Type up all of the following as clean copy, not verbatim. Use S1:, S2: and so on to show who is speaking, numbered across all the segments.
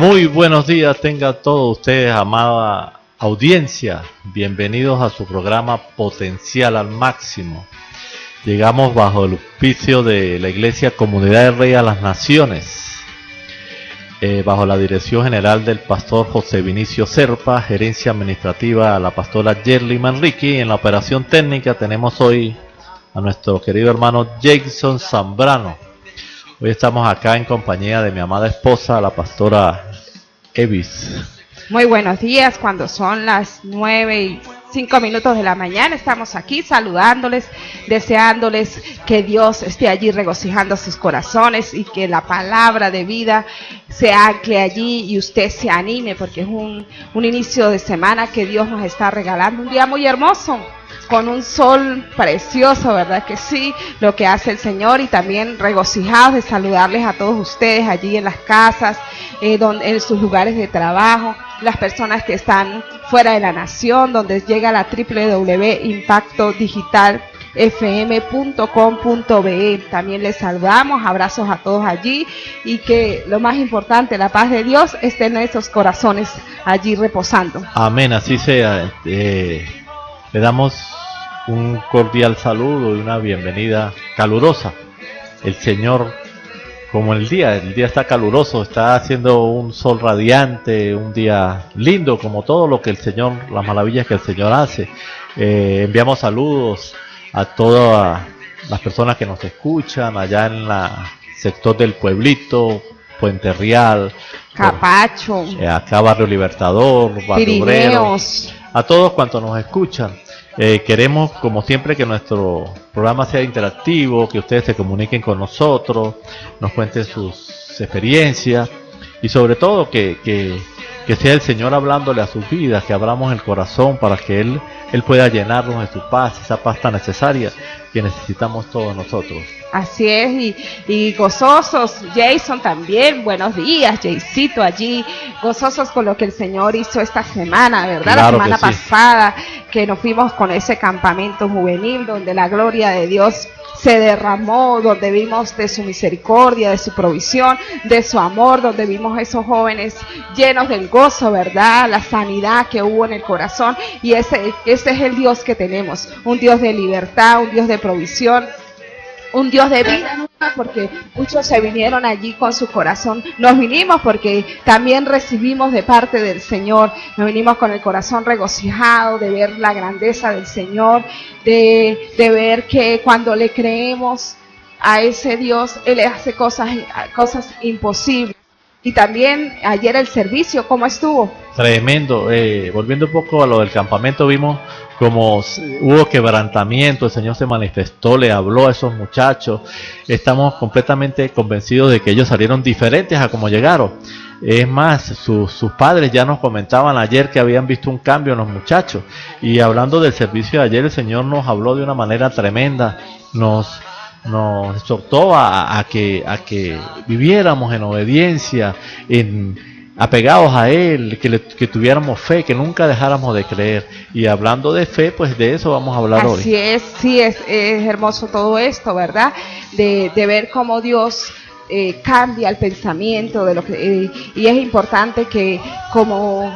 S1: Muy buenos días, tengan todos ustedes, amada audiencia. Bienvenidos a su programa Potencial al Máximo. Llegamos bajo el auspicio de la Iglesia Comunidad del Rey a las Naciones, bajo la dirección general del pastor José Vinicio Serpa, gerencia administrativa a la pastora Yerly Manrique, y en la operación técnica tenemos hoy a nuestro querido hermano Jason Zambrano. Hoy estamos acá en compañía de mi amada esposa, la pastora Evis.
S2: Muy buenos días, cuando son las 9:05 de la mañana, estamos aquí saludándoles, deseándoles que Dios esté allí regocijando sus corazones y que la palabra de vida se ancle allí y usted se anime, porque es un inicio de semana que Dios nos está regalando, un día muy hermoso, con un sol precioso, ¿verdad que sí? Lo que hace el Señor, y también regocijados de saludarles a todos ustedes allí en las casas, en sus lugares de trabajo, las personas que están fuera de la nación, donde llega la www.impactodigitalfm.com.be. También les saludamos, abrazos a todos allí, y que lo más importante, la paz de Dios esté en esos corazones allí reposando.
S1: Amén, así sea. Le damos un cordial saludo y una bienvenida calurosa. El Señor, como el día está caluroso, está haciendo un sol radiante, un día lindo, como todo lo que el Señor, las maravillas que el Señor hace. Enviamos saludos a todas las personas que nos escuchan allá en el sector del Pueblito, Puente Real,
S2: Capacho,
S1: acá Barrio Libertador, Barrio Obrero, a todos cuantos nos escuchan. Queremos, como siempre, que nuestro programa sea interactivo, que ustedes se comuniquen con nosotros, nos cuenten sus experiencias, y sobre todo que sea el Señor hablándole a sus vidas, que abramos el corazón para que Él pueda llenarnos de su paz, esa paz tan necesaria que necesitamos todos nosotros.
S2: Así es, y gozosos, Jason también, buenos días, Jaycito allí, gozosos con lo que el Señor hizo esta semana, ¿verdad?
S1: Claro,
S2: la semana
S1: que sí.
S2: pasada, que nos fuimos con ese campamento juvenil, donde la gloria de Dios se derramó, donde vimos de su misericordia, de su provisión, de su amor, donde vimos a esos jóvenes llenos del gozo, ¿verdad? La sanidad que hubo en el corazón, y ese es el Dios que tenemos, un Dios de libertad, un Dios de provisión, un Dios de vida nueva, porque muchos se vinieron allí con su corazón. Nos vinimos porque también recibimos de parte del Señor, nos vinimos con el corazón regocijado de ver la grandeza del Señor, de ver que cuando le creemos a ese Dios, Él hace cosas imposibles. Y también ayer el servicio, ¿cómo estuvo?
S1: Tremendo. Volviendo un poco a lo del campamento, vimos como hubo quebrantamiento, el Señor se manifestó, le habló a esos muchachos. Estamos completamente convencidos de que ellos salieron diferentes a como llegaron. Es más, sus padres ya nos comentaban ayer que habían visto un cambio en los muchachos. Y hablando del servicio de ayer, el Señor nos habló de una manera tremenda, nos exhortó a que viviéramos en obediencia, apegados a Él, que tuviéramos fe, que nunca dejáramos de creer. Y hablando de fe, pues de eso vamos a hablar hoy.
S2: Así es, sí, es hermoso todo esto, ¿verdad? De ver cómo Dios cambia el pensamiento de lo que y es importante que como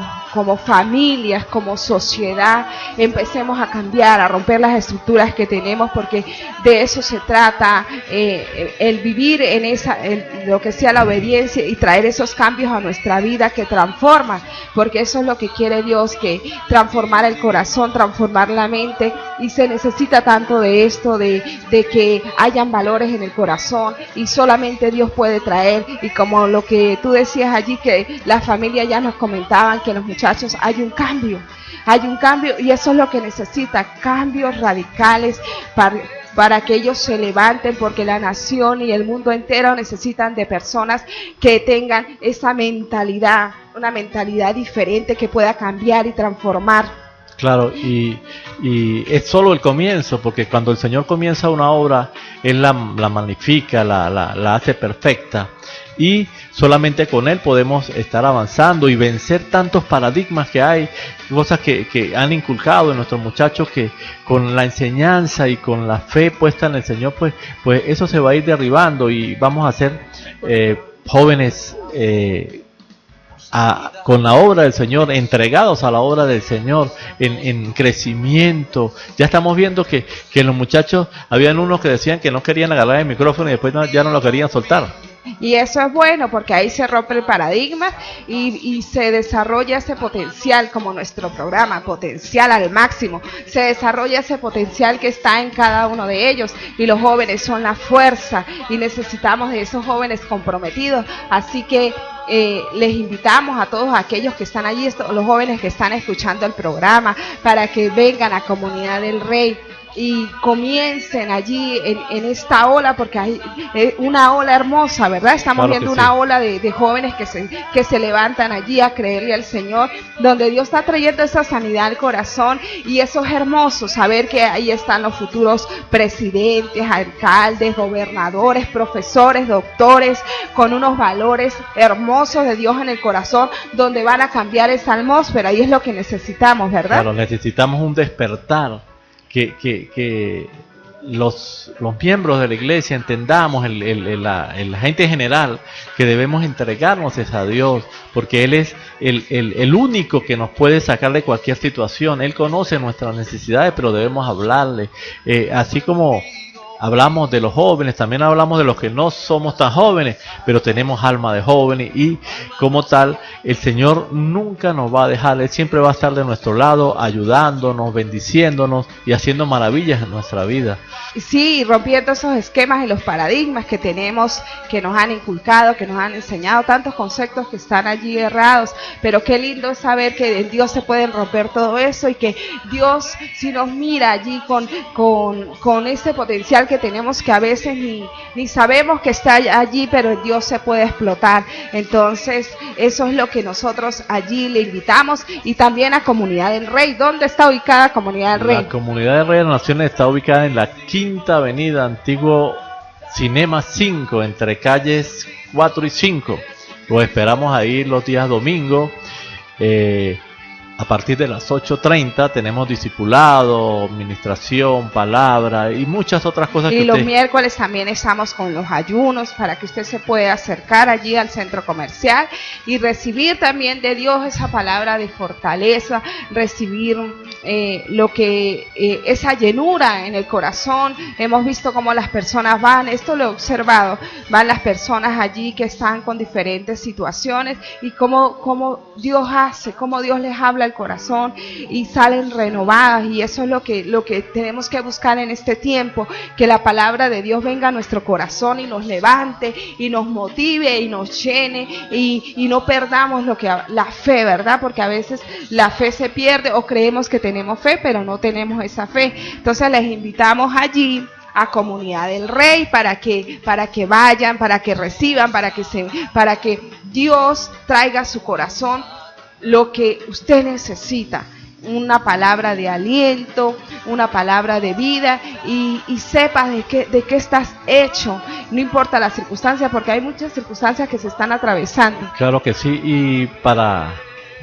S2: familias, como sociedad, empecemos a cambiar, a romper las estructuras que tenemos, porque de eso se trata, el vivir en lo que sea la obediencia y traer esos cambios a nuestra vida que transforman, porque eso es lo que quiere Dios, que transformar el corazón, transformar la mente, y se necesita tanto de esto, de que hayan valores en el corazón, y solamente Dios puede traer. Y como lo que tú decías allí, que la familia ya nos comentaban que los muchachos hay un cambio, y eso es lo que necesita, cambios radicales para que ellos se levanten, porque la nación y el mundo entero necesitan de personas que tengan esa mentalidad, una mentalidad diferente que pueda cambiar y transformar.
S1: Claro, y es solo el comienzo, porque cuando el Señor comienza una obra, Él la magnifica, la hace perfecta, y solamente con Él podemos estar avanzando y vencer tantos paradigmas que hay, cosas que han inculcado en nuestros muchachos, que con la enseñanza y con la fe puesta en el Señor, pues eso se va a ir derribando, y vamos a ser jóvenes con la obra del Señor, entregados a la obra del Señor, en crecimiento. Ya estamos viendo que los muchachos, habían unos que decían que no querían agarrar el micrófono y después ya no lo querían soltar.
S2: Y eso es bueno porque ahí se rompe el paradigma y se desarrolla ese potencial, como nuestro programa, potencial al máximo. Se desarrolla ese potencial que está en cada uno de ellos, y los jóvenes son la fuerza y necesitamos de esos jóvenes comprometidos. Así que les invitamos a todos aquellos que están allí, los jóvenes que están escuchando el programa, para que vengan a Comunidad del Rey y comiencen allí en esta ola, porque hay una ola hermosa, ¿verdad? Estamos viendo una ola de jóvenes que se levantan allí a creerle al Señor, donde Dios está trayendo esa sanidad al corazón, y eso es hermoso, saber que ahí están los futuros presidentes, alcaldes, gobernadores, profesores, doctores, con unos valores hermosos de Dios en el corazón, donde van a cambiar esa atmósfera, y es lo que necesitamos, ¿verdad?
S1: Claro, necesitamos un despertar. Que los miembros de la iglesia entendamos, la gente en general, que debemos entregarnos a Dios, porque Él es el único que nos puede sacar de cualquier situación. Él conoce nuestras necesidades, pero debemos hablarle. Así como hablamos de los jóvenes, también hablamos de los que no somos tan jóvenes, pero tenemos alma de jóvenes, y como tal, el Señor nunca nos va a dejar. Él siempre va a estar de nuestro lado, ayudándonos, bendiciéndonos y haciendo maravillas en nuestra vida.
S2: Sí, rompiendo esos esquemas y los paradigmas que tenemos, que nos han inculcado, que nos han enseñado, tantos conceptos que están allí errados, pero qué lindo es saber que en Dios se pueden romper todo eso, y que Dios, si nos mira allí con ese potencial que tenemos, que a veces ni sabemos que está allí, pero en Dios se puede explotar. Entonces eso es lo que nosotros allí le invitamos, y también a Comunidad del Rey. ¿Dónde está ubicada Comunidad del Rey?
S1: La Comunidad del Rey de las Naciones está ubicada en la Quinta Avenida, antiguo Cinema 5, entre calles 4 y 5. Los esperamos ahí los días domingos. A partir de las 8:30 tenemos discipulado, administración, palabra y muchas otras cosas.
S2: Y los miércoles también estamos con los ayunos, para que usted se pueda acercar allí al centro comercial y recibir también de Dios esa palabra de fortaleza, recibir esa llenura en el corazón. Hemos visto cómo las personas van, esto lo he observado, van las personas allí que están con diferentes situaciones, y cómo Dios hace, cómo Dios les habla el corazón, y salen renovadas. Y eso es lo que tenemos que buscar en este tiempo, que la palabra de Dios venga a nuestro corazón y nos levante y nos motive y nos llene, y no perdamos la fe, ¿verdad? Porque a veces la fe se pierde, o creemos que tenemos fe pero no tenemos esa fe. Entonces les invitamos allí a Comunidad del Rey para que vayan, para que reciban, para que Dios traiga a su corazón lo que usted necesita, una palabra de aliento, una palabra de vida, y sepas de qué estás hecho, no importa la circunstancia, porque hay muchas circunstancias que se están atravesando.
S1: Claro que sí, y para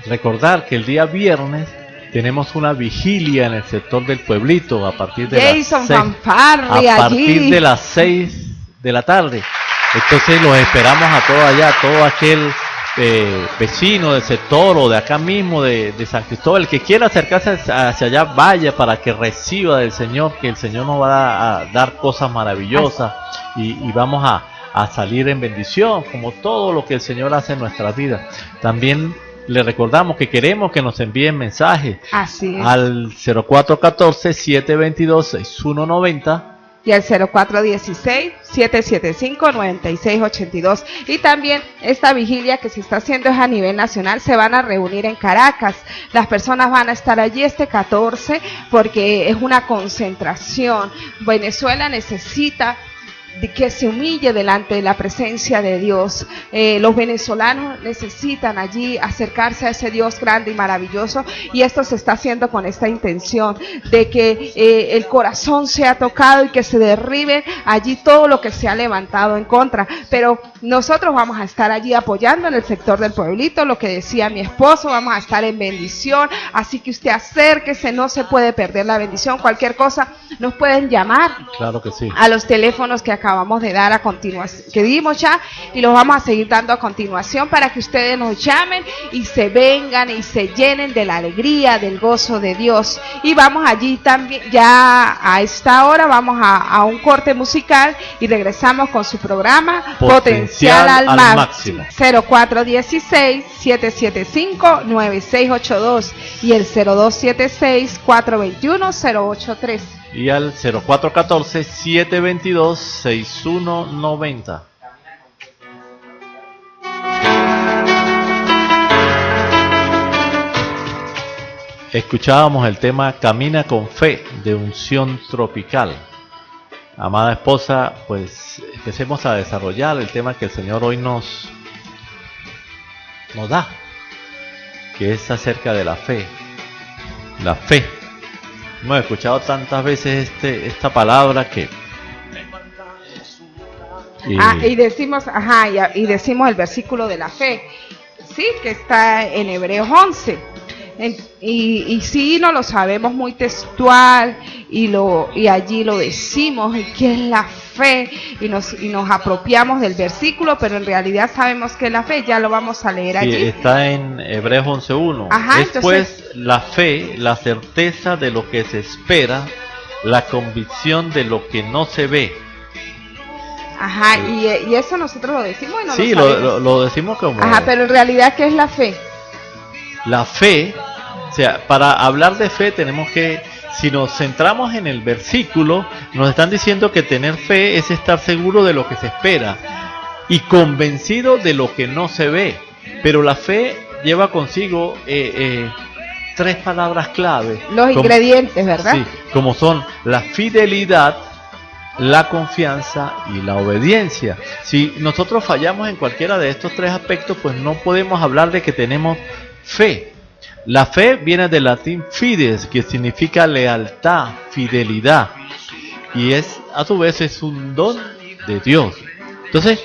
S1: recordar que el día viernes tenemos una vigilia en el sector del Pueblito a partir de las 6 de la tarde. Entonces los esperamos a todos allá, todo aquel vecino del sector o de acá mismo de San Cristóbal, el que quiera acercarse hacia allá, vaya, para que reciba del Señor, que el Señor nos va a dar cosas maravillosas, y vamos a salir en bendición, como todo lo que el Señor hace en nuestras vidas. También le recordamos que queremos que nos envíen mensajes al 0414-722-6190
S2: y al 0416-775-9682. Y también esta vigilia que se está haciendo es a nivel nacional. Se van a reunir en Caracas. Las personas van a estar allí este 14 porque es una concentración. Venezuela necesita de que se humille delante de la presencia de Dios. Los venezolanos necesitan allí acercarse a ese Dios grande y maravilloso, y esto se está haciendo con esta intención de que el corazón sea tocado y que se derribe allí todo lo que se ha levantado en contra. Pero nosotros vamos a estar allí apoyando en el sector del Pueblito, lo que decía mi esposo, vamos a estar en bendición, así que usted acérquese, no se puede perder la bendición. Cualquier cosa nos pueden llamar,
S1: claro que sí,
S2: a los teléfonos que acabamos de dar a continuación, que dimos ya, y los vamos a seguir dando a continuación para que ustedes nos llamen y se vengan y se llenen de la alegría, del gozo de Dios. Y vamos allí también, ya a esta hora vamos a un corte musical y regresamos con su programa Potencial al Máximo. 0416-775-9682 y el 0276-421-083.
S1: Y al 0414-722-6190. Escuchábamos el tema Camina con Fe de Unción Tropical. Amada esposa, pues empecemos a desarrollar el tema que el Señor hoy nos da, que es acerca de la fe. La fe. Hemos escuchado tantas veces esta palabra que...
S2: y decimos el versículo de la fe, sí, que está en Hebreos 11. Y sí, no lo sabemos muy textual y allí lo decimos, ¿qué es la fe? Y nos apropiamos del versículo, pero en realidad sabemos que es la fe. Ya lo vamos a leer allí.
S1: Sí, está en Hebreos 11:1. Es pues la fe, la certeza de lo que se espera, la convicción de lo que no se ve.
S2: Ajá, y eso nosotros lo decimos y no
S1: sí,
S2: lo sabemos.
S1: Lo decimos como...
S2: Ajá, pero en realidad, ¿qué es la fe?
S1: La fe, o sea, para hablar de fe tenemos que, si nos centramos en el versículo, nos están diciendo que tener fe es estar seguro de lo que se espera y convencido de lo que no se ve. Pero la fe lleva consigo tres palabras clave.
S2: Los ingredientes, ¿verdad?
S1: Sí, como son la fidelidad, la confianza y la obediencia. Si nosotros fallamos en cualquiera de estos tres aspectos, pues no podemos hablar de que tenemos fe. La fe viene del latín fides, que significa lealtad, fidelidad, y a su vez es un don de Dios. Entonces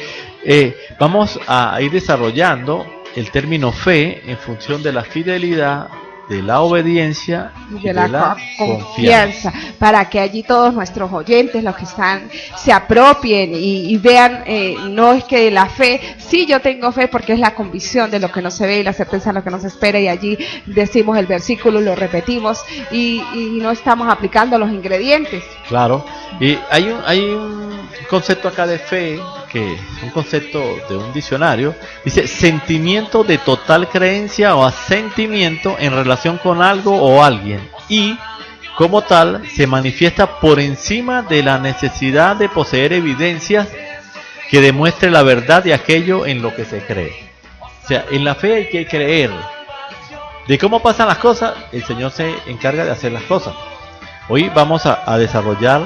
S1: vamos a ir desarrollando el término fe en función de la fidelidad, de la obediencia y de la confianza,
S2: para que allí todos nuestros oyentes, los que están, se apropien y vean, no es que la fe, sí, yo tengo fe porque es la convicción de lo que no se ve y la certeza de lo que no se espera, y allí decimos el versículo, lo repetimos y no estamos aplicando los ingredientes.
S1: Claro, y hay un concepto acá de fe, que es un concepto de un diccionario, dice sentimiento de total creencia o asentimiento en relación con algo o alguien, y como tal se manifiesta por encima de la necesidad de poseer evidencias que demuestre la verdad de aquello en lo que se cree. O sea, en la fe hay que creer. De cómo pasan las cosas, el Señor se encarga de hacer las cosas. Hoy vamos a desarrollar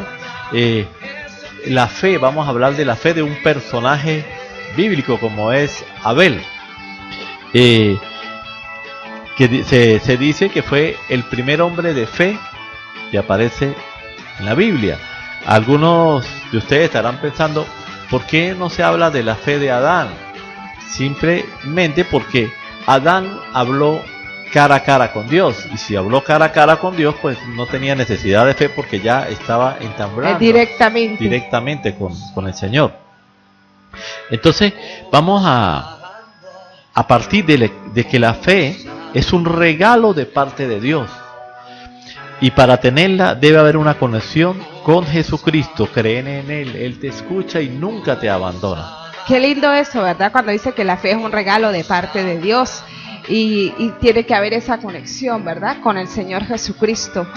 S1: la fe, vamos a hablar de la fe de un personaje bíblico como es Abel, que se dice que fue el primer hombre de fe que aparece en la Biblia. Algunos de ustedes estarán pensando, ¿por qué no se habla de la fe de Adán? Simplemente porque Adán habló cara a cara con Dios, y si habló cara a cara con Dios, pues no tenía necesidad de fe porque ya estaba entablando directamente con el Señor. Entonces vamos a partir de que la fe es un regalo de parte de Dios, y para tenerla debe haber una conexión con Jesucristo. Creen en Él te escucha y nunca te abandona.
S2: Qué lindo eso, ¿verdad? Cuando dice que la fe es un regalo de parte de Dios. Y tiene que haber esa conexión, ¿verdad?, con el Señor Jesucristo,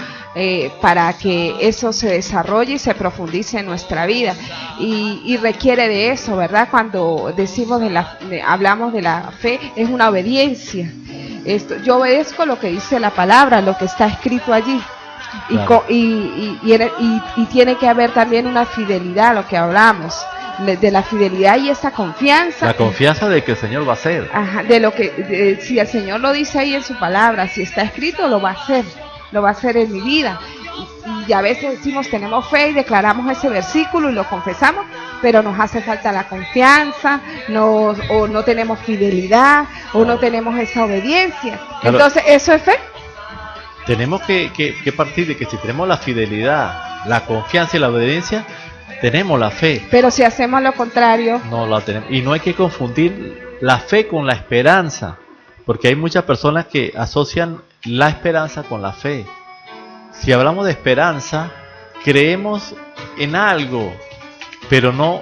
S2: para que eso se desarrolle y se profundice en nuestra vida, y requiere de eso, ¿verdad? Cuando decimos hablamos de la fe, es una obediencia. Yo obedezco lo que dice la palabra, lo que está escrito allí. Claro. Y tiene que haber también una fidelidad, lo que hablamos de la fidelidad y esa confianza.
S1: La confianza de que el Señor va a hacer.
S2: Ajá, si el Señor lo dice ahí en su palabra, si está escrito, lo va a hacer en mi vida. Y a veces decimos, tenemos fe y declaramos ese versículo y lo confesamos, pero nos hace falta la confianza, o no tenemos fidelidad, o no tenemos esa obediencia. Claro. Entonces, ¿eso es fe?
S1: Tenemos que partir de que si tenemos la fidelidad, la confianza y la obediencia, tenemos la fe.
S2: Pero si hacemos lo contrario,
S1: No la tenemos. Y no hay que confundir la fe con la esperanza, porque hay muchas personas que asocian la esperanza con la fe. Si hablamos de esperanza, creemos en algo, pero no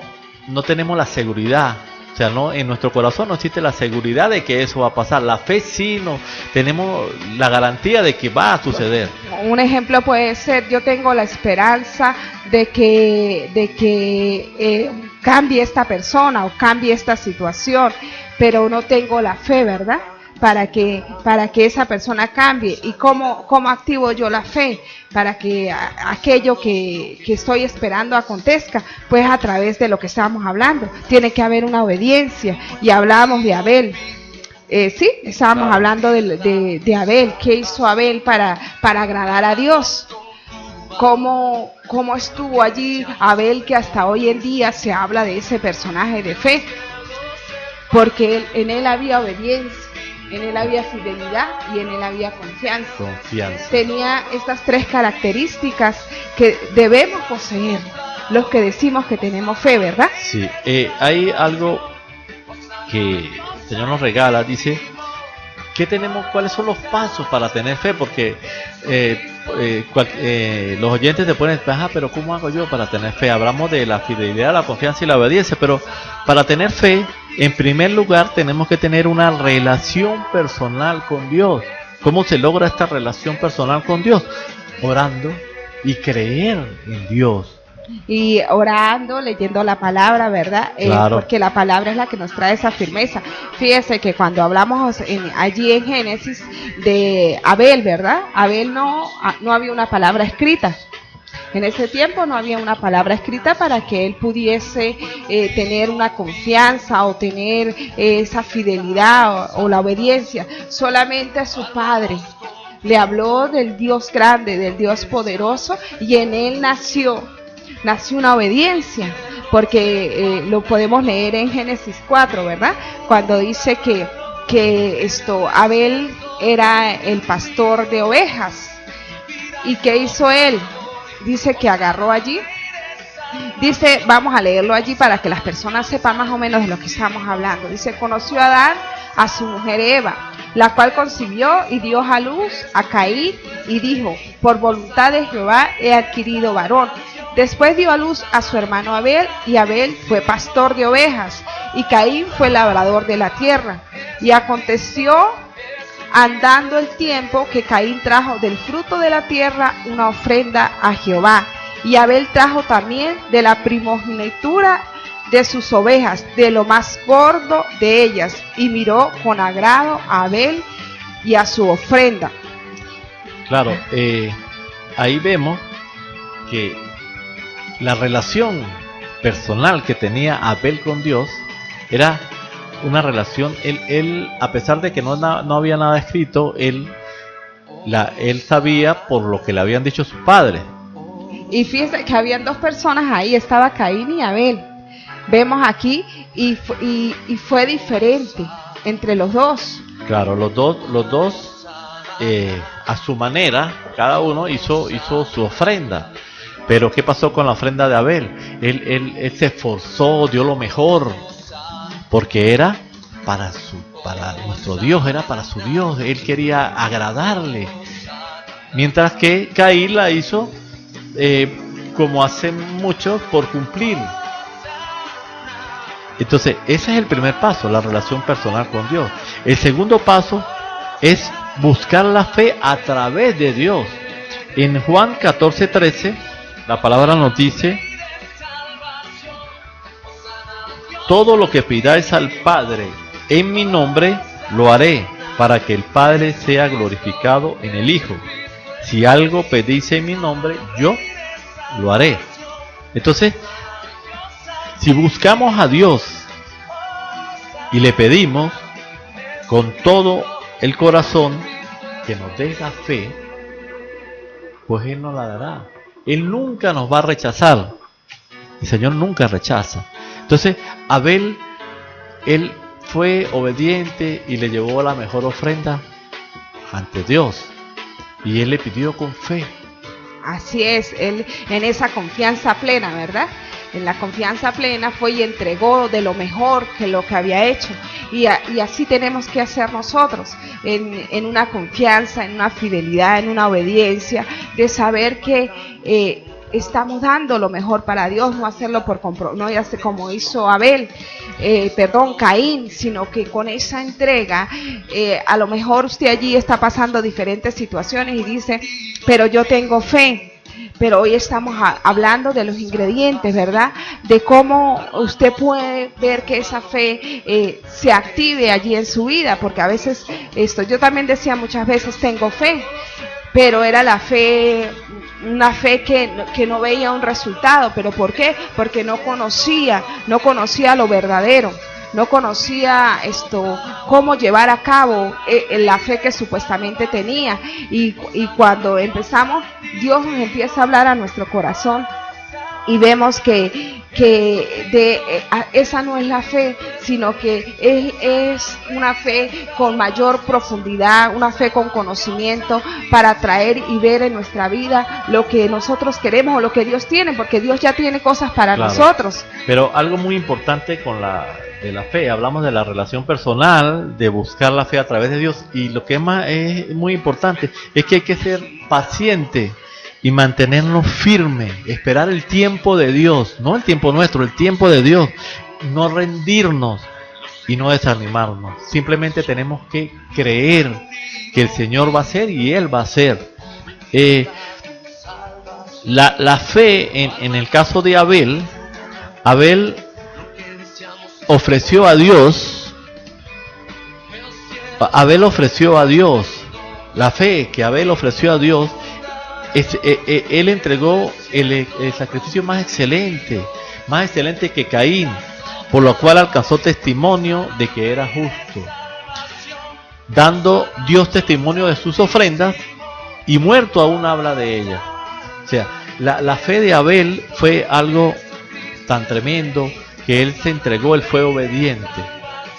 S1: tenemos la seguridad. O sea, no, en nuestro corazón no existe la seguridad de que eso va a pasar. La fe sí, no tenemos la garantía de que va a suceder.
S2: un ejemplo puede ser, yo tengo la esperanza de que cambie esta persona o cambie esta situación, pero no tengo la fe, ¿verdad? Para que esa persona cambie. ¿Y cómo activo yo la fe? Para que aquello que estoy esperando acontezca, pues a través de lo que estábamos hablando. Tiene que haber una obediencia, y hablábamos de Abel. Sí, estábamos hablando de Abel. ¿Qué hizo Abel para agradar a Dios? ¿Cómo estuvo allí Abel, que hasta hoy en día se habla de ese personaje de fe? Porque en él había obediencia, en él había fidelidad y en él había confianza. Tenía estas tres características que debemos poseer los que decimos que tenemos fe, ¿verdad?
S1: Sí, hay algo que el Señor nos regala, dice, ¿cuáles son los pasos para tener fe? Porque los oyentes te ponen, pero ¿cómo hago yo para tener fe? Hablamos de la fidelidad, la confianza y la obediencia, pero para tener fe, en primer lugar, tenemos que tener una relación personal con Dios. ¿Cómo se logra esta relación personal con Dios? Orando y creer en Dios.
S2: Y orando, leyendo la palabra, ¿verdad?
S1: Claro.
S2: Porque la palabra es la que nos trae esa firmeza. Fíjese que cuando hablamos allí en Génesis de Abel, ¿verdad? Abel no había una palabra escrita. En ese tiempo no había una palabra escrita para que él pudiese tener una confianza o tener esa fidelidad o la obediencia. Solamente a su padre le habló del Dios grande, del Dios poderoso, y en él nació una obediencia, porque lo podemos leer en Génesis 4, ¿verdad? Cuando dice que Abel era el pastor de ovejas. ¿Y qué hizo él? Dice que agarró allí, dice, vamos a leerlo allí para que las personas sepan más o menos de lo que estamos hablando. Dice, conoció a Adán a su mujer Eva, la cual concibió y dio a luz a Caín, y dijo, por voluntad de Jehová he adquirido varón. Después dio a luz a su hermano Abel, y Abel fue pastor de ovejas, y Caín fue labrador de la tierra. Y aconteció, andando el tiempo, que Caín trajo del fruto de la tierra una ofrenda a Jehová, y Abel trajo también de la primogenitura de sus ovejas, de lo más gordo de ellas, y miró con agrado a Abel y a su ofrenda.
S1: Claro, ahí vemos que la relación personal que tenía Abel con Dios era una relación, él a pesar de que no había nada escrito, él sabía por lo que le habían dicho sus padres.
S2: Y fíjese que habían dos personas ahí, estaba Caín y Abel. Vemos aquí, y fue diferente entre los dos.
S1: Claro, los dos a su manera, cada uno hizo su ofrenda. Pero ¿qué pasó con la ofrenda de Abel? Él se esforzó, dio lo mejor, porque era para nuestro Dios, era para su Dios. Él quería agradarle. Mientras que Caín la hizo, como hacen muchos, por cumplir. Entonces, ese es el primer paso, la relación personal con Dios. El segundo paso es buscar la fe a través de Dios. En Juan 14:13, la palabra nos dice: todo lo que pidáis al Padre en mi nombre, lo haré, para que el Padre sea glorificado en el Hijo. Si algo pedís en mi nombre, yo lo haré. Entonces, si buscamos a Dios y le pedimos con todo el corazón que nos dé la fe, pues Él nos la dará. Él nunca nos va a rechazar. El Señor nunca rechaza. Entonces, Abel, él fue obediente y le llevó la mejor ofrenda ante Dios. Y él le pidió con fe.
S2: Así es, él en esa confianza plena, ¿verdad? en la confianza plena, fue y entregó de lo mejor que lo que había hecho. Y así tenemos que hacer nosotros, en una confianza, en una fidelidad, en una obediencia, de saber que estamos dando lo mejor para Dios, no hacerlo por no hacer como hizo Caín, sino que con esa entrega, a lo mejor usted allí está pasando diferentes situaciones y dice, pero yo tengo fe. Pero hoy estamos hablando de los ingredientes, ¿verdad? De cómo usted puede ver que esa fe se active allí en su vida, porque a veces yo también decía muchas veces tengo fe, pero era la fe, una fe que no veía un resultado. ¿Pero por qué? Porque no conocía lo verdadero. No conocía cómo llevar a cabo la fe que supuestamente tenía. Y cuando empezamos, Dios nos empieza a hablar a nuestro corazón y vemos que esa no es la fe, sino que es una fe con mayor profundidad, una fe con conocimiento, para traer y ver en nuestra vida lo que nosotros queremos o lo que Dios tiene, porque Dios ya tiene cosas para nosotros.
S1: Pero algo muy importante de la fe, hablamos de la relación personal, de buscar la fe a través de Dios, y lo que más es muy importante es que hay que ser paciente y mantenernos firmes, esperar el tiempo de Dios, no el tiempo nuestro, el tiempo de Dios, no rendirnos y no desanimarnos. Simplemente tenemos que creer que el Señor va a hacer y Él va a hacer. La fe en el caso de Abel ofreció a Dios, la fe que Abel ofreció a Dios, él entregó el sacrificio más excelente que Caín, por lo cual alcanzó testimonio de que era justo, dando Dios testimonio de sus ofrendas, y muerto aún habla de ellas. O sea, la fe de Abel fue algo tan tremendo que él se entregó, él fue obediente.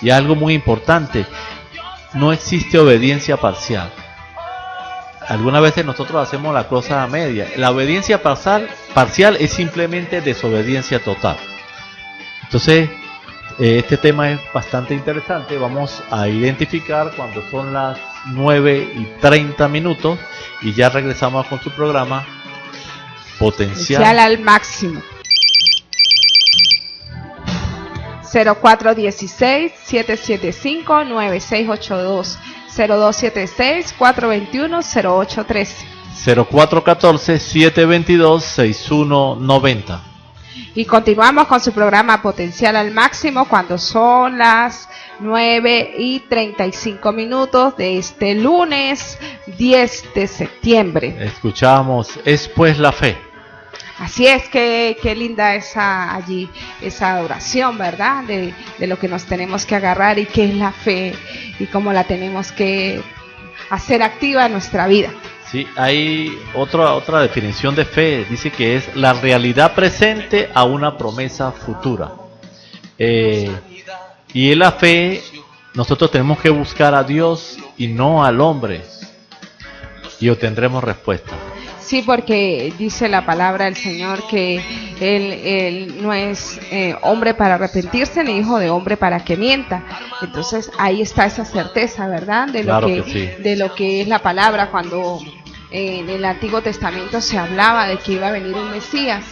S1: Y algo muy importante, no existe obediencia parcial. Algunas veces nosotros hacemos la cosa a media. La obediencia parcial es simplemente desobediencia total. Entonces, este tema es bastante interesante. Vamos a identificar cuando son las 9:30 y ya regresamos con su programa Potencial
S2: al Máximo. 0416-775-9682, 0276-421-0813.
S1: 0414-722-6190.
S2: Y continuamos con su programa Potencial al Máximo cuando son las 9:35 de este lunes 10 de septiembre.
S1: Escuchamos, es pues la fe.
S2: Así es, que linda esa oración, ¿verdad? De lo que nos tenemos que agarrar y qué es la fe y cómo la tenemos que hacer activa en nuestra vida.
S1: Sí, hay otra definición de fe, dice que es la realidad presente a una promesa futura. Y en la fe nosotros tenemos que buscar a Dios y no al hombre, y obtendremos respuesta.
S2: Sí, porque dice la palabra del Señor que Él no es hombre para arrepentirse, ni hijo de hombre para que mienta. Entonces ahí está esa certeza, ¿verdad? De lo de lo que es la palabra, cuando en el Antiguo Testamento se hablaba de que iba a venir un Mesías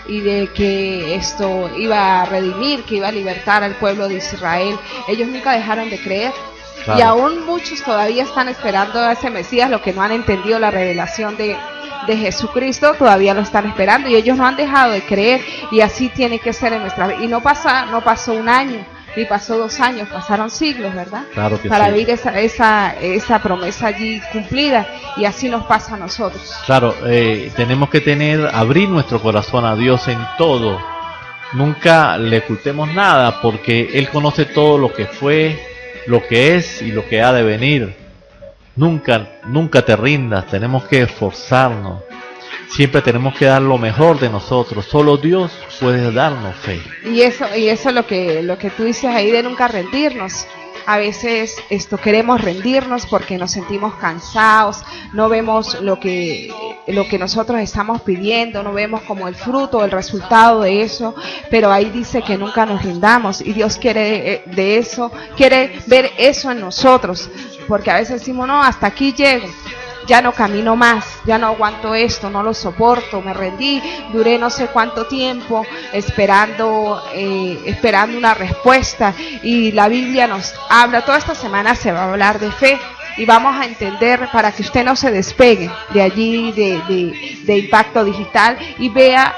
S2: y de que esto iba a redimir, que iba a libertar al pueblo de Israel. Ellos nunca dejaron de creer. Claro. Y aún muchos todavía están esperando a ese Mesías, los que no han entendido la revelación de Jesucristo todavía lo están esperando, y ellos no han dejado de creer, y así tiene que ser en nuestra vida. Y no pasó un año, ni pasó 2 años, pasaron siglos, ¿verdad?
S1: Claro que
S2: para
S1: sí.
S2: ver esa promesa allí cumplida, y así nos pasa a nosotros.
S1: Claro, tenemos que abrir nuestro corazón a Dios en todo. Nunca le ocultemos nada, porque Él conoce todo lo que fue, lo que es y lo que ha de venir. Nunca te rindas, tenemos que esforzarnos. Siempre tenemos que dar lo mejor de nosotros. Solo Dios puede darnos fe.
S2: Y eso es lo que tú dices ahí, de nunca rendirnos. a veces queremos rendirnos porque nos sentimos cansados, no vemos lo que nosotros estamos pidiendo, no vemos como el fruto, el resultado de eso, pero ahí dice que nunca nos rindamos, y Dios quiere de eso, quiere ver eso en nosotros, porque a veces decimos, no, hasta aquí llego, ya no camino más, ya no aguanto esto, no lo soporto, me rendí, duré no sé cuánto tiempo esperando una respuesta, y la Biblia nos habla, toda esta semana se va a hablar de fe, y vamos a entender para que usted no se despegue de allí, de Impacto Digital, y vea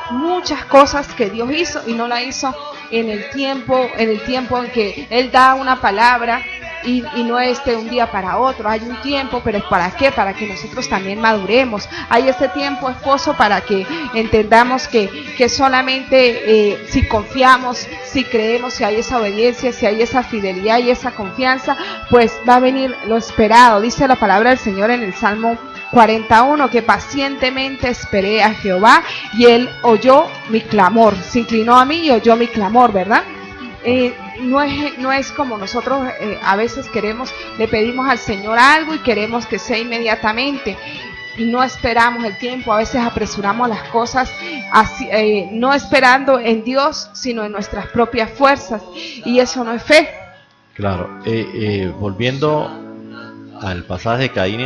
S2: muchas cosas que Dios hizo y no la hizo en el tiempo en que Él da una palabra, y no de un día para otro. Hay un tiempo, pero ¿es para qué? Para que nosotros también maduremos. Hay este tiempo, esposo, para que entendamos que solamente si confiamos, si creemos, si hay esa obediencia, si hay esa fidelidad y esa confianza, pues va a venir lo esperado. Dice la palabra del Señor en el Salmo 41, que pacientemente esperé a Jehová y Él oyó mi clamor, se inclinó a mí y oyó mi clamor, ¿verdad? No es como nosotros a veces le pedimos al Señor algo y queremos que sea inmediatamente, y no esperamos el tiempo, a veces apresuramos las cosas, así, no esperando en Dios, sino en nuestras propias fuerzas, y eso no es fe.
S1: Claro, volviendo al pasaje de Caín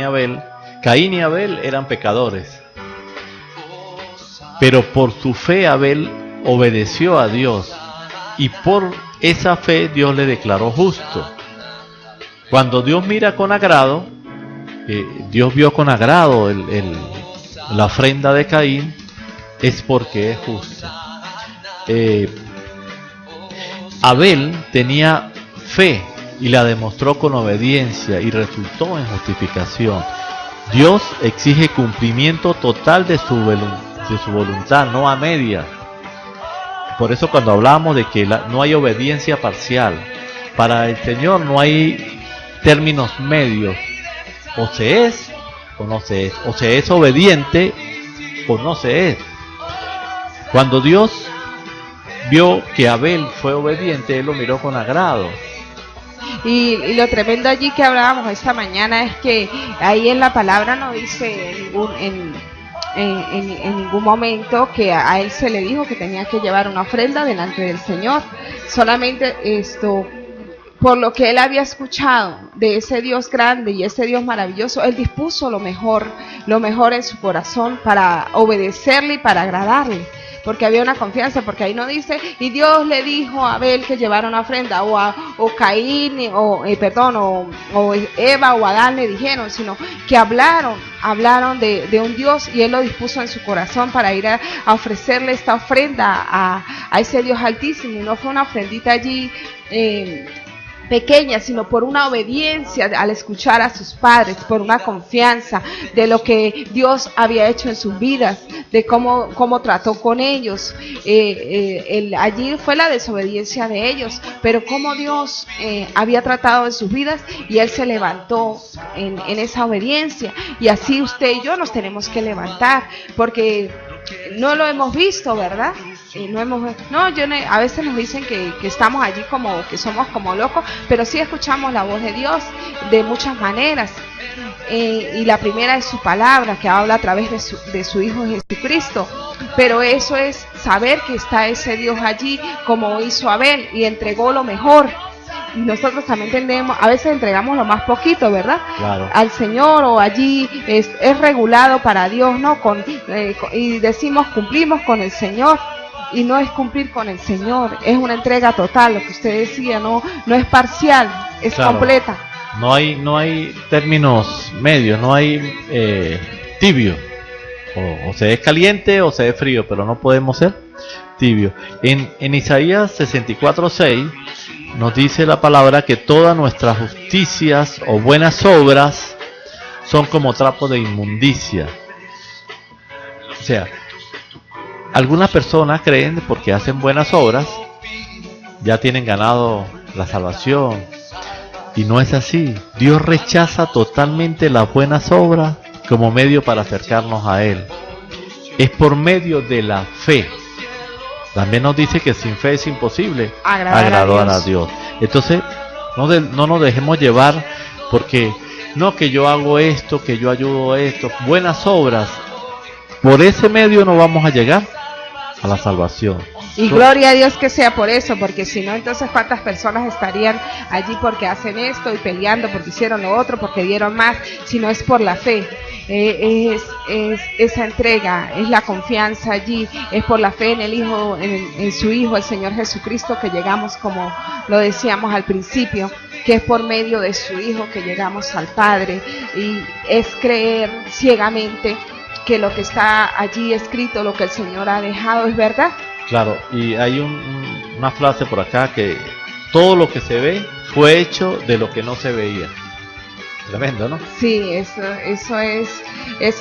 S1: y Abel eran pecadores, pero por su fe Abel obedeció a Dios, y por esa fe Dios le declaró justo. Cuando Dios mira con agrado, Dios vio con agrado la ofrenda de Caín, es porque es justo. Abel tenía fe y la demostró con obediencia y resultó en justificación. Dios exige cumplimiento total de su voluntad, no a medias. Por eso cuando hablamos de que no hay obediencia parcial, para el Señor no hay términos medios, o se es o no se es, o se es obediente o no se es. Cuando Dios vio que Abel fue obediente, Él lo miró con agrado.
S2: Y lo tremendo allí que hablábamos esta mañana es que ahí en la palabra no dice en ningún momento que a él se le dijo que tenía que llevar una ofrenda delante del Señor. Solamente por lo que él había escuchado de ese Dios grande y ese Dios maravilloso, él dispuso lo mejor en su corazón para obedecerle y para agradarle, porque había una confianza, porque ahí no dice, y Dios le dijo a Abel que llevara una ofrenda, o Caín, o Eva o Adán le dijeron, sino que hablaron de un Dios, y Él lo dispuso en su corazón para ir a ofrecerle esta ofrenda a ese Dios altísimo. No fue una ofrendita allí pequeña, sino por una obediencia al escuchar a sus padres, por una confianza de lo que Dios había hecho en sus vidas, de cómo trató con ellos. Allí fue la desobediencia de ellos, pero cómo Dios había tratado en sus vidas, y Él se levantó en esa obediencia. Y así usted y yo nos tenemos que levantar, porque no lo hemos visto, ¿verdad? A veces nos dicen que estamos allí que somos como locos, pero sí escuchamos la voz de Dios de muchas maneras, y la primera es su palabra, que habla a través de su Hijo Jesucristo. Pero eso es saber que está ese Dios allí, como hizo Abel, y entregó lo mejor. Y nosotros también a veces entregamos lo más poquito, ¿verdad? Claro. Al Señor, o allí es regulado para Dios, ¿no? Y decimos cumplimos con el Señor, y no es cumplir con el Señor, es una entrega total, lo que usted decía, no es parcial, es claro, completa.
S1: No hay términos medios, no hay tibio, o se es caliente o se es frío, pero no podemos ser tibio. En Isaías 64:6 nos dice la palabra que todas nuestras justicias o buenas obras son como trapos de inmundicia. O sea, algunas personas creen porque hacen buenas obras ya tienen ganado la salvación, y no es así. Dios rechaza totalmente las buenas obras como medio para acercarnos a Él. Es por medio de la fe. También nos dice que sin fe es imposible agradar a Dios. Entonces, No nos dejemos llevar porque no, que yo hago esto, que yo ayudo a esto, buenas obras. Por ese medio no vamos a llegar a la salvación.
S2: Y gloria a Dios que sea por eso, porque si no, entonces cuántas personas estarían allí porque hacen esto y peleando porque hicieron lo otro, porque dieron más, si no es por la fe. Es esa entrega, es la confianza allí, es por la fe en el Hijo, en su Hijo, el Señor Jesucristo, que llegamos, como lo decíamos al principio, que es por medio de su Hijo que llegamos al Padre, y es creer ciegamente que lo que está allí escrito, lo que el Señor ha dejado, es verdad.
S1: Claro, y hay una frase por acá que todo lo que se ve fue hecho de lo que no se veía. Tremendo, ¿no?
S2: Sí, eso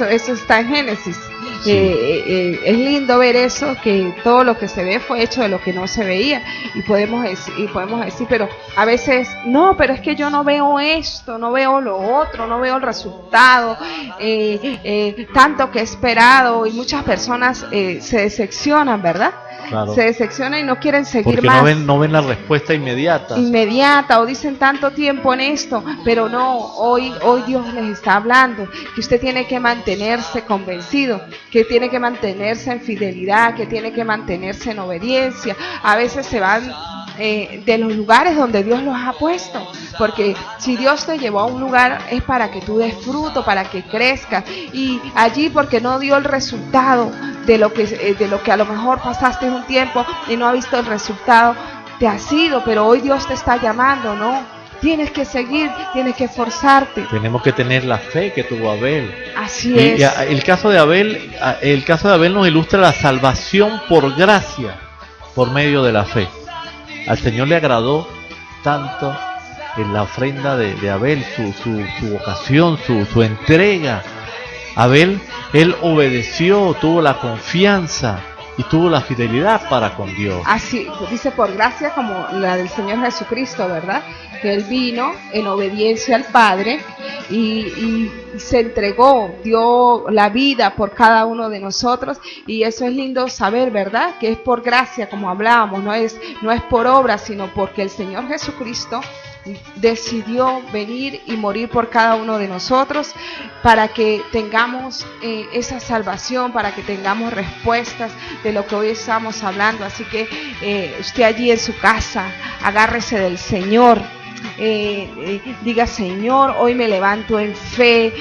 S2: está en Génesis. Sí. Es lindo ver eso, que todo lo que se ve fue hecho de lo que no se veía, y podemos decir, pero a veces no, pero es que yo no veo esto, no veo lo otro, no veo el resultado, tanto que he esperado, y muchas personas se decepcionan, ¿verdad? Claro. Se decepcionan y no quieren seguir
S1: porque
S2: más.
S1: No ven la respuesta inmediata.
S2: O dicen tanto tiempo en esto, pero no, hoy Dios les está hablando que usted tiene que mantenerse convencido, que tiene que mantenerse en fidelidad, que tiene que mantenerse en obediencia. A veces se van de los lugares donde Dios los ha puesto, porque si Dios te llevó a un lugar es para que tú des fruto, para que crezcas, y allí porque no dio el resultado de lo que a lo mejor pasaste un tiempo y no ha visto el resultado, te has ido, pero hoy Dios te está llamando, ¿no? Tienes que seguir, tienes que esforzarte.
S1: Tenemos que tener la fe que tuvo Abel.
S2: Así es.
S1: Y el caso de Abel nos ilustra la salvación por gracia, por medio de la fe. Al Señor le agradó tanto en la ofrenda de Abel, su vocación, su entrega. Abel, él obedeció, tuvo la confianza y tuvo la fidelidad para con Dios.
S2: Así dice, por gracia como la del Señor Jesucristo, ¿verdad? Que Él vino en obediencia al Padre y se entregó, dio la vida por cada uno de nosotros, y eso es lindo saber, ¿verdad? Que es por gracia, como hablábamos, no es por obra, sino porque el Señor Jesucristo decidió venir y morir por cada uno de nosotros para que tengamos esa salvación, para que tengamos respuestas de lo que hoy estamos hablando. Así que usted allí en su casa, agárrese del Señor. Diga, Señor, hoy me levanto en fe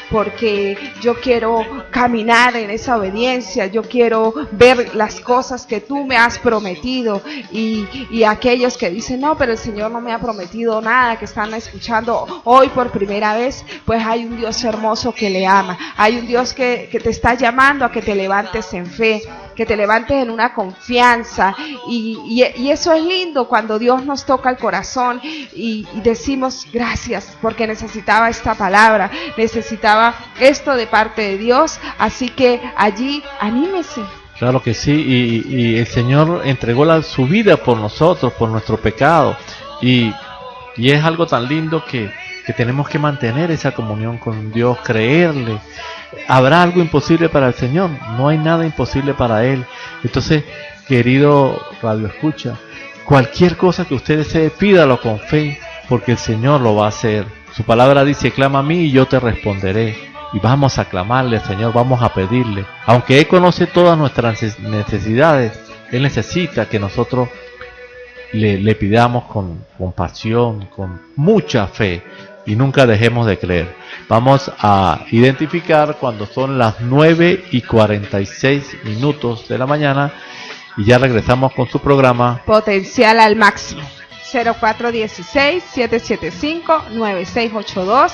S2: porque yo quiero caminar en esa obediencia, yo quiero ver las cosas que tú me has prometido, y aquellos que dicen no, pero el Señor no me ha prometido nada, que están escuchando hoy por primera vez, pues hay un Dios hermoso que le ama, hay un Dios que te está llamando a que te levantes en fe, que te levantes en una confianza, y eso es lindo cuando Dios nos toca el corazón y decimos gracias, porque necesitaba esta palabra, necesitaba esto de parte de Dios, así que allí anímese.
S1: Claro que sí, y el Señor entregó su vida por nosotros, por nuestro pecado, y es algo tan lindo que tenemos que mantener esa comunión con Dios, creerle. ¿Habrá algo imposible para el Señor? No hay nada imposible para Él. Entonces, querido Radio Escucha, cualquier cosa que usted desee, pídalo con fe, porque el Señor lo va a hacer. Su palabra dice, clama a mí y yo te responderé. Y vamos a clamarle al Señor, vamos a pedirle. Aunque Él conoce todas nuestras necesidades, Él necesita que nosotros le pidamos con pasión, con mucha fe, y nunca dejemos de creer. Vamos a identificar cuando son las 9:46 de la mañana, y ya regresamos con su programa
S2: Potencial al Máximo. 0416-775-9682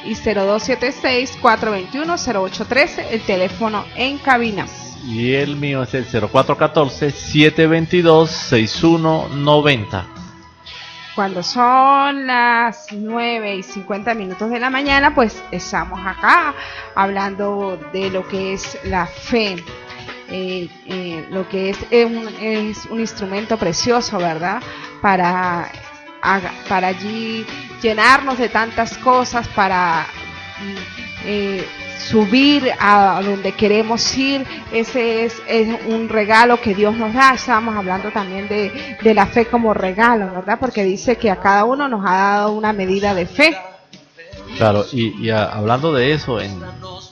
S2: y 0276-421-0813, el teléfono en cabina.
S1: Y el mío es el 0414-722-6190.
S2: Cuando son las 9:50 de la mañana, pues estamos acá hablando de lo que es la fe, lo que es un instrumento precioso, ¿verdad? Para allí llenarnos de tantas cosas, para subir a donde queremos ir. Ese es un regalo que Dios nos da. Estábamos hablando también de la fe como regalo, ¿verdad? Porque dice que a cada uno nos ha dado una medida de fe.
S1: Claro, hablando de eso, en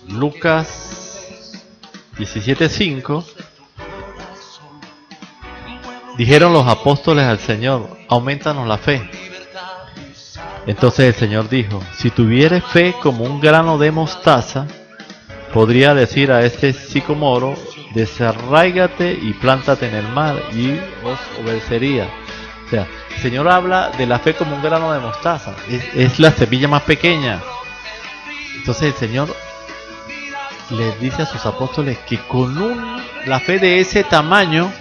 S1: Lucas 17:5 dijeron los apóstoles al Señor: aumentanos la fe. Entonces el Señor dijo: si tuvieres fe como un grano de mostaza, podría decir a este sicómoro: desarráigate y plántate en el mar, y os obedecería. O sea, el Señor habla de la fe como un grano de mostaza, es la semilla más pequeña. Entonces el Señor les dice a sus apóstoles que con la fe de ese tamaño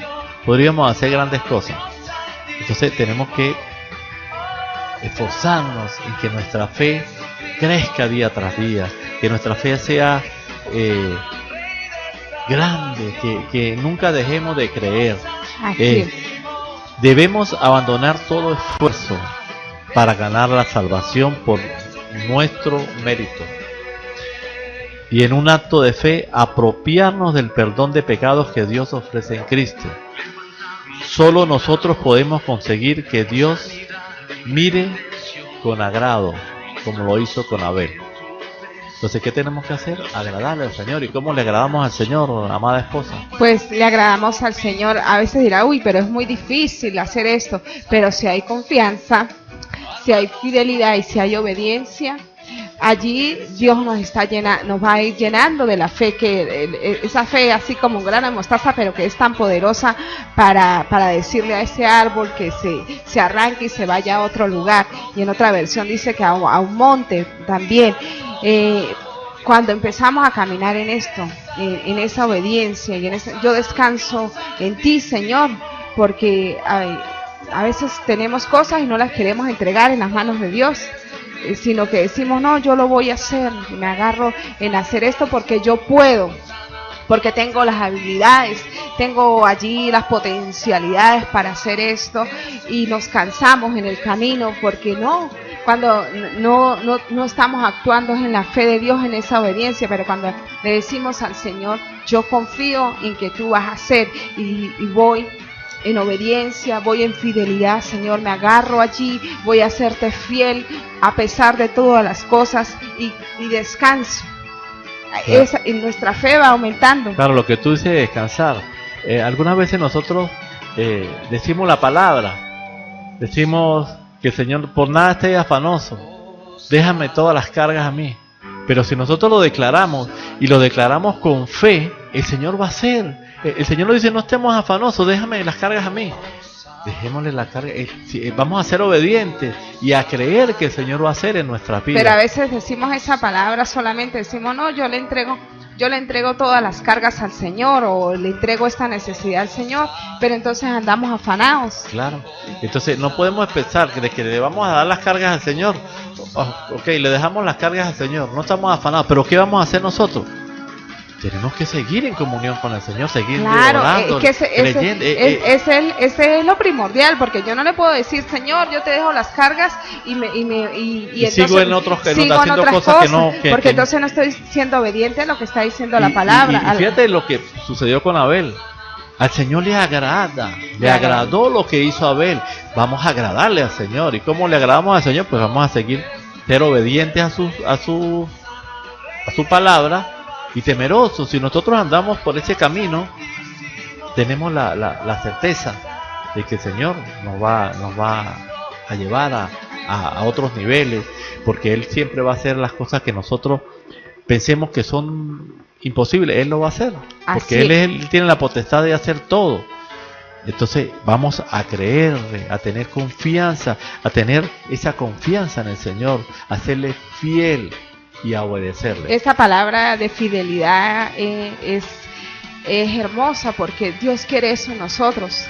S1: podríamos hacer grandes cosas. Entonces tenemos que esforzarnos en que nuestra fe crezca día tras día, que nuestra fe sea grande, que nunca dejemos de creer. Debemos abandonar todo esfuerzo para ganar la salvación por nuestro mérito, y en un acto de fe apropiarnos del perdón de pecados que Dios ofrece en Cristo. Solo nosotros podemos conseguir que Dios mire con agrado, como lo hizo con Abel. Entonces, ¿qué tenemos que hacer? Agradarle al Señor. ¿Y cómo le agradamos al Señor, amada esposa?
S2: Pues le agradamos al Señor. A veces dirá: uy, pero es muy difícil hacer esto. Pero si hay confianza, si hay fidelidad y si hay obediencia, allí Dios nos va a ir llenando de la fe, esa fe así como un grano de mostaza, pero que es tan poderosa para decirle a ese árbol que se arranque y se vaya a otro lugar. Y en otra versión dice que a un monte también. Cuando empezamos a caminar en esto, en esa obediencia, y yo descanso en ti, Señor, porque a veces tenemos cosas y no las queremos entregar en las manos de Dios, sino que decimos: no, yo lo voy a hacer, me agarro en hacer esto porque yo puedo, porque tengo las habilidades, tengo allí las potencialidades para hacer esto, y nos cansamos en el camino porque cuando no estamos actuando en la fe de Dios, en esa obediencia. Pero cuando le decimos al Señor: yo confío en que tú vas a hacer, y voy en obediencia, voy en fidelidad, Señor, me agarro allí, voy a serte fiel a pesar de todas las cosas, y descanso. Claro. Nuestra fe va aumentando.
S1: Claro, lo que tú dices de descansar. Algunas veces nosotros decimos la palabra, decimos que el Señor: por nada esté afanoso, déjame todas las cargas a mí. Pero si nosotros lo declaramos, y lo declaramos con fe, el Señor va a hacer. El Señor nos dice: no estemos afanosos, déjame las cargas a mí. Dejémosle la carga. Vamos a ser obedientes y a creer que el Señor va a hacer en nuestras vidas.
S2: Pero a veces decimos esa palabra solamente, decimos: no, yo le entrego todas las cargas al Señor, o le entrego esta necesidad al Señor, pero entonces andamos afanados.
S1: Claro. Entonces no podemos pensar de que le vamos a dar las cargas al Señor. Ok, le dejamos las cargas al Señor, no estamos afanados, pero ¿qué vamos a hacer nosotros? Tenemos que seguir en comunión con el Señor, seguir orando, creyendo.
S2: Ese es lo primordial, porque yo no le puedo decir: Señor, yo te dejo las cargas y entonces
S1: sigo en otras cosas
S2: porque entonces no estoy siendo obediente a lo que está diciendo la palabra.
S1: Y fíjate lo que sucedió con Abel. Al Señor le agradó lo que hizo Abel. Vamos a agradarle al Señor. ¿Y cómo le agradamos al Señor? Pues vamos a ser obedientes a su palabra, y temerosos. Si nosotros andamos por ese camino, tenemos la certeza de que el Señor nos va a llevar a otros niveles, porque Él siempre va a hacer las cosas que nosotros pensemos que son imposibles. Él lo va a hacer, porque Él tiene la potestad de hacer todo. Entonces vamos a creerle, a tener confianza, a tener esa confianza en el Señor, a serle fiel y a obedecerle.
S2: Esa palabra de fidelidad es hermosa, porque Dios quiere eso en nosotros,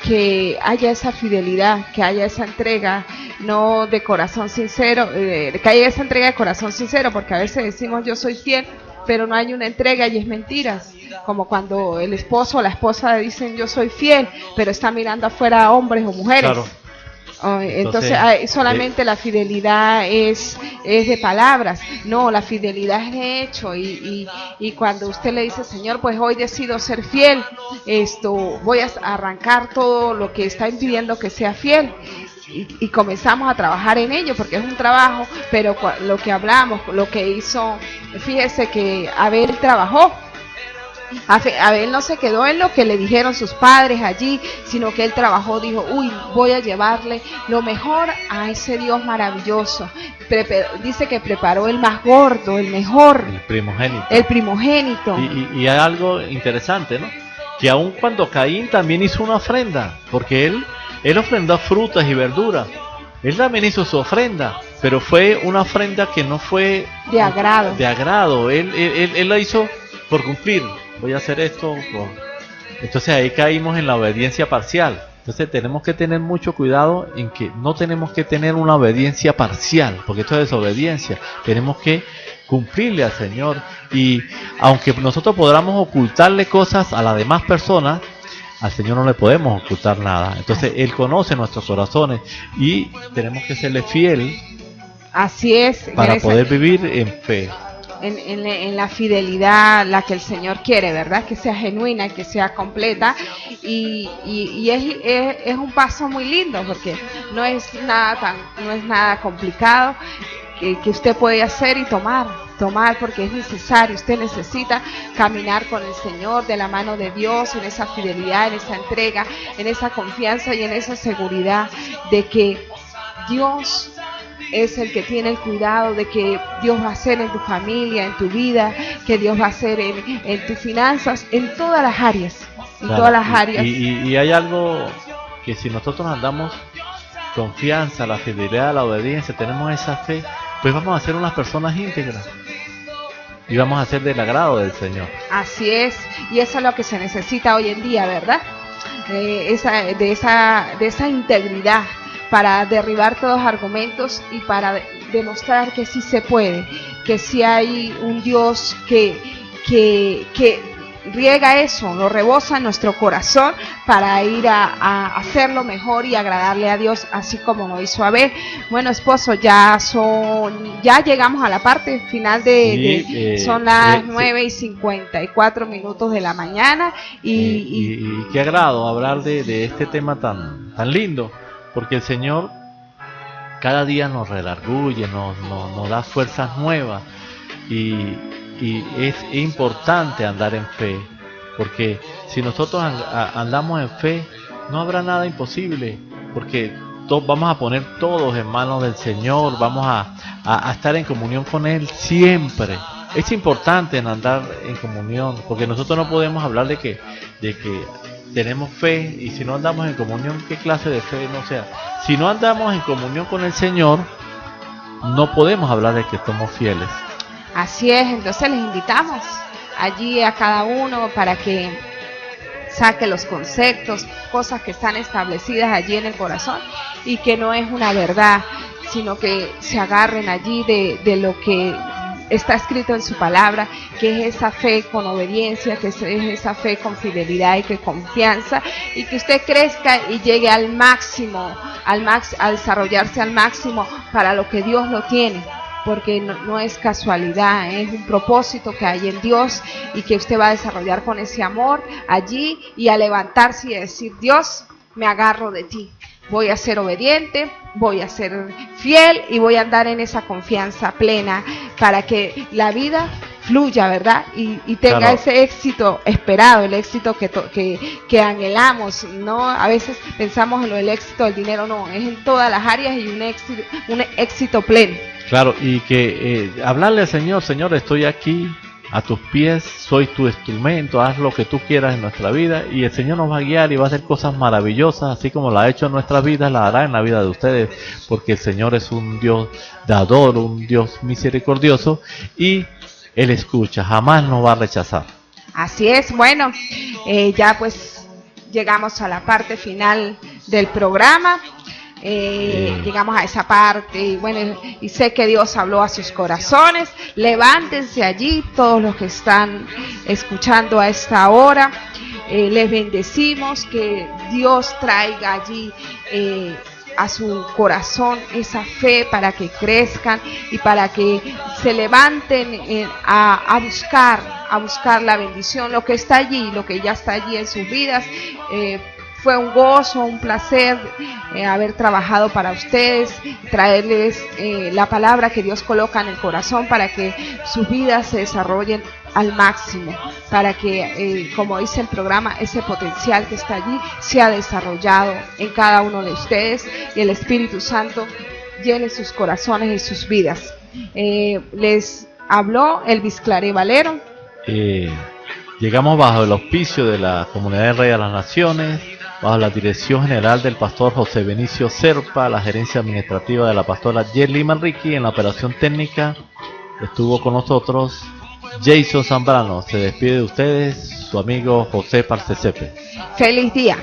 S2: que haya esa fidelidad, que haya esa entrega, no de corazón sincero, que haya esa entrega de corazón sincero, porque a veces decimos: yo soy fiel, pero no hay una entrega, y es mentiras. Como cuando el esposo o la esposa dicen: yo soy fiel, pero está mirando afuera a hombres o mujeres.
S1: Claro.
S2: Entonces solamente la fidelidad es de palabras. No, la fidelidad es de hecho. Y cuando usted le dice, Señor, pues hoy decido ser fiel, voy a arrancar todo lo que está impidiendo que sea fiel. Y comenzamos a trabajar en ello, porque es un trabajo, pero lo que hablamos, lo que hizo, fíjese que Abel trabajó. Abel no se quedó en lo que le dijeron sus padres allí, sino que él trabajó, dijo, voy a llevarle lo mejor a ese Dios maravilloso. Dice que preparó el más gordo, el mejor, el primogénito.
S1: Y hay algo interesante, ¿no? Que aun cuando Caín también hizo una ofrenda, porque él ofrendó frutas y verduras, él también hizo su ofrenda, pero fue una ofrenda que no fue
S2: de agrado.
S1: Él la hizo por cumplir. Voy a hacer esto. Entonces ahí caímos en la obediencia parcial. Entonces tenemos que tener mucho cuidado en que no tenemos que tener una obediencia parcial, porque esto es desobediencia. Tenemos que cumplirle al Señor. Y aunque nosotros podamos ocultarle cosas a las demás personas, al Señor no le podemos ocultar nada. Entonces Él conoce nuestros corazones y tenemos que serle fiel.
S2: Así es.
S1: Para poder vivir en fe.
S2: En la fidelidad, la que el Señor quiere, ¿verdad? Que sea genuina, que sea completa. Y es un paso muy lindo, porque no es nada complicado que usted puede hacer y tomar, porque es necesario. Usted necesita caminar con el Señor de la mano de Dios, en esa fidelidad, en esa entrega, en esa confianza y en esa seguridad de que Dios es el que tiene el cuidado, de que Dios va a hacer en tu familia, en tu vida, que Dios va a hacer en tus finanzas, en todas las áreas, todas las áreas.
S1: Y hay algo que si nosotros andamos confianza, la fidelidad, la obediencia, tenemos esa fe, pues vamos a ser unas personas íntegras y vamos a ser del agrado del Señor.
S2: Así es, y eso es lo que se necesita hoy en día, ¿verdad? De esa integridad, para derribar todos los argumentos y para demostrar que sí se puede, que sí hay un Dios que riega eso, lo rebosa en nuestro corazón para ir a hacerlo mejor y agradarle a Dios, así como lo hizo Abel. Bueno, esposo, ya llegamos a la parte final son las 9:54 de la mañana
S1: y qué agrado hablar de este tema tan lindo. Porque el Señor cada día nos redarguye, nos da fuerzas nuevas y es importante andar en fe, porque si nosotros andamos en fe no habrá nada imposible, porque vamos a poner todos en manos del Señor, vamos a estar en comunión con Él siempre. Es importante en andar en comunión, porque nosotros no podemos hablar de que tenemos fe y si no andamos en comunión, ¿qué clase de fe no sea? Si no andamos en comunión con el Señor, no podemos hablar de que somos fieles.
S2: Así es, entonces les invitamos allí a cada uno para que saque los conceptos, cosas que están establecidas allí en el corazón y que no es una verdad, sino que se agarren allí de lo que está escrito en su palabra, que es esa fe con obediencia, que es esa fe con fidelidad y que confianza, y que usted crezca y llegue al máximo, a desarrollarse al máximo para lo que Dios lo tiene, porque no es casualidad, es un propósito que hay en Dios y que usted va a desarrollar con ese amor allí y a levantarse y a decir, Dios, me agarro de ti. Voy a ser obediente, voy a ser fiel y voy a andar en esa confianza plena para que la vida fluya, ¿verdad? Y tenga claro, ese éxito esperado, el éxito que anhelamos, ¿no? A veces pensamos en lo del éxito del dinero, no, es en todas las áreas y un éxito pleno.
S1: Claro, y que hablarle al Señor, Señor, estoy aquí a tus pies, soy tu instrumento, haz lo que tú quieras en nuestra vida y el Señor nos va a guiar y va a hacer cosas maravillosas, así como la ha hecho en nuestras vidas, la hará en la vida de ustedes, porque el Señor es un Dios dador, un Dios misericordioso y Él escucha, jamás nos va a rechazar.
S2: Así es, bueno, ya pues llegamos a la parte final del programa. Llegamos a esa parte y bueno, y sé que Dios habló a sus corazones. Levántense allí todos los que están escuchando a esta hora, les bendecimos, que Dios traiga allí a su corazón esa fe para que crezcan y para que se levanten a buscar la bendición, lo que está allí, lo que ya está allí en sus vidas. Fue un gozo, un placer haber trabajado para ustedes, traerles la palabra que Dios coloca en el corazón para que sus vidas se desarrollen al máximo, para que, como dice el programa, ese potencial que está allí sea desarrollado en cada uno de ustedes y el Espíritu Santo llene sus corazones y sus vidas. Les habló Elvis Claret Valero.
S1: Llegamos bajo el auspicio de la Comunidad de Rey de las Naciones, bajo la dirección general del pastor José Benicio Serpa, la gerencia administrativa de la pastora Yerly Manrique. En la operación técnica estuvo con nosotros Jason Zambrano. Se despide de ustedes su amigo José Parcesepe.
S2: Feliz día.